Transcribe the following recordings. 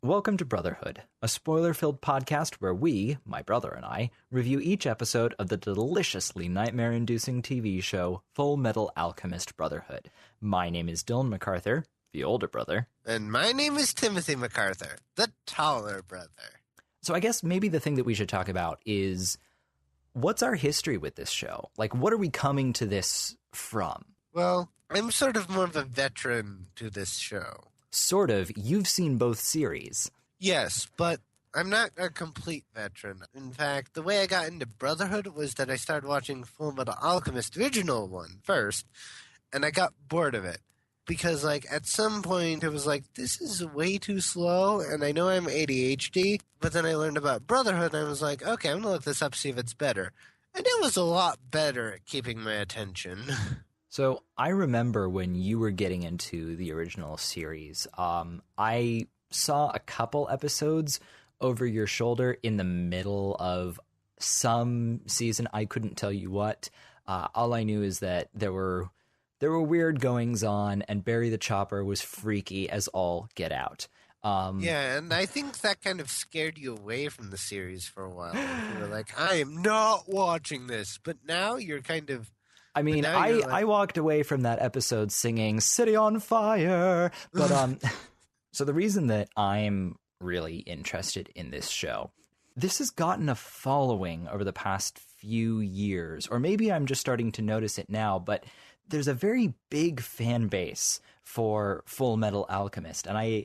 Welcome to Brotherhood, a spoiler-filled podcast where we, my brother and I, review each episode of the deliciously nightmare-inducing TV show Fullmetal Alchemist Brotherhood. My name is Dylan McArthur, the older brother. And my name is Timothy McArthur, the taller brother. So I guess maybe the thing that we should talk about is, what's our history with this show? Like, what are we coming to this from? Well, I'm sort of more of a veteran to this show. Sort of. You've seen both series. Yes, but I'm not a complete veteran. In fact, the way I got into Brotherhood was that I started watching Fullmetal Alchemist, the original one, first, and I got bored of it. Because, at some point, it was this is way too slow, and I know I'm ADHD, but then I learned about Brotherhood, and I was like, okay, I'm going to look this up, see if it's better. And it was a lot better at keeping my attention. So I remember when you were getting into the original series, I saw a couple episodes over your shoulder in the middle of some season. I couldn't tell you what. All I knew is that there were weird goings on, and Barry the Chopper was freaky as all get out. Yeah, and I think that kind of scared you away from the series for a while. You were like, I am not watching this. But now you're kind of... I mean, I walked away from that episode singing City on Fire. But so the reason that I'm really interested in this show, this has gotten a following over the past few years, or maybe I'm just starting to notice it now, but there's a very big fan base for Fullmetal Alchemist, and I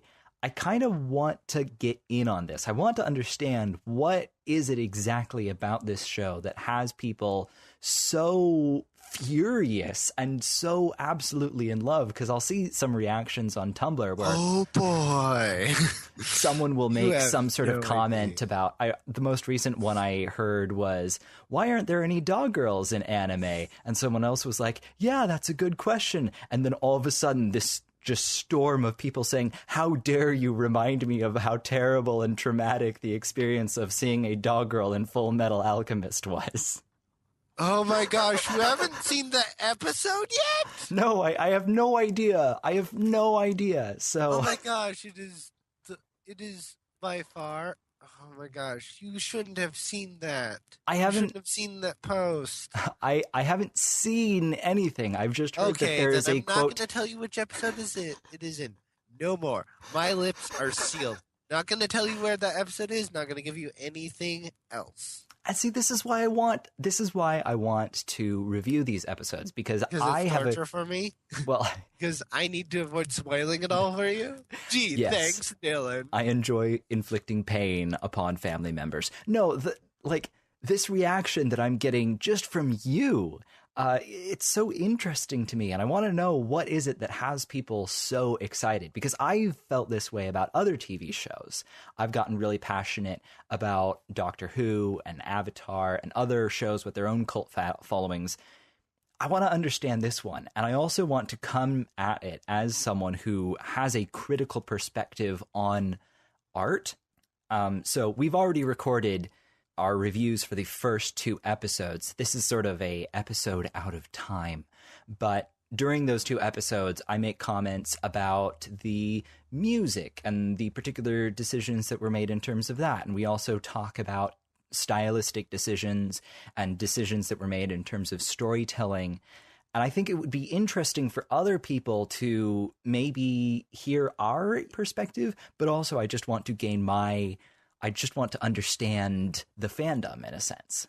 kind of want to get in on this. I want to understand, what is it exactly about this show that has people so furious and so absolutely in love? Because I'll see some reactions on Tumblr where, oh boy, someone will make some sort of comment about, the most recent one I heard was, why aren't there any dog girls in anime? And someone else was like, yeah, that's a good question. And then all of a sudden this just storm of people saying, how dare you remind me of how terrible and traumatic the experience of seeing a dog girl in Fullmetal Alchemist was. Oh my gosh, you haven't seen the episode yet? No, I have no idea. I have no idea. So, oh my gosh, it is by far. Oh my gosh, you shouldn't have seen that. I shouldn't have seen that post. I haven't seen anything. I've just heard that there is a quote. I'm not going to tell you which episode it is in. No more. My lips are sealed. Not going to tell you where that episode is. Not going to give you anything else. And see, this is why I want to review these episodes, because I have torture for me. Well, because I need to avoid spoiling it all for you. Gee, yes. Thanks, Dylan. I enjoy inflicting pain upon family members. No, this reaction that I'm getting just from you, it's so interesting to me, and I want to know, what is it that has people so excited? Because I've felt this way about other TV shows. I've gotten really passionate about Doctor Who and Avatar and other shows with their own cult followings. I want to understand this one, and I also want to come at it as someone who has a critical perspective on art. So we've already recorded our reviews for the first 2 episodes. This is sort of a episode out of time, but during those 2 episodes, I make comments about the music and the particular decisions that were made in terms of that. And we also talk about stylistic decisions and decisions that were made in terms of storytelling. And I think it would be interesting for other people to maybe hear our perspective, but also I just want to understand the fandom in a sense.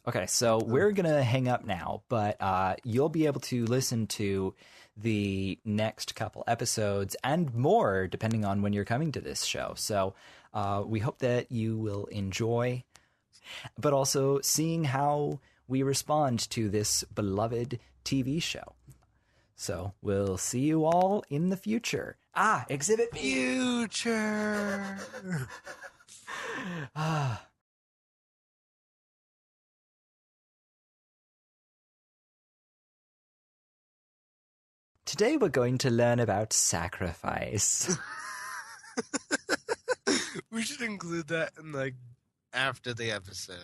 Okay, so we're going to hang up now, but you'll be able to listen to the next couple episodes and more, depending on when you're coming to this show. So we hope that you will enjoy, but also seeing how we respond to this beloved TV show. So we'll see you all in the future. Exhibit B. Future. Today we're going to learn about sacrifice. We should include that in after the episode.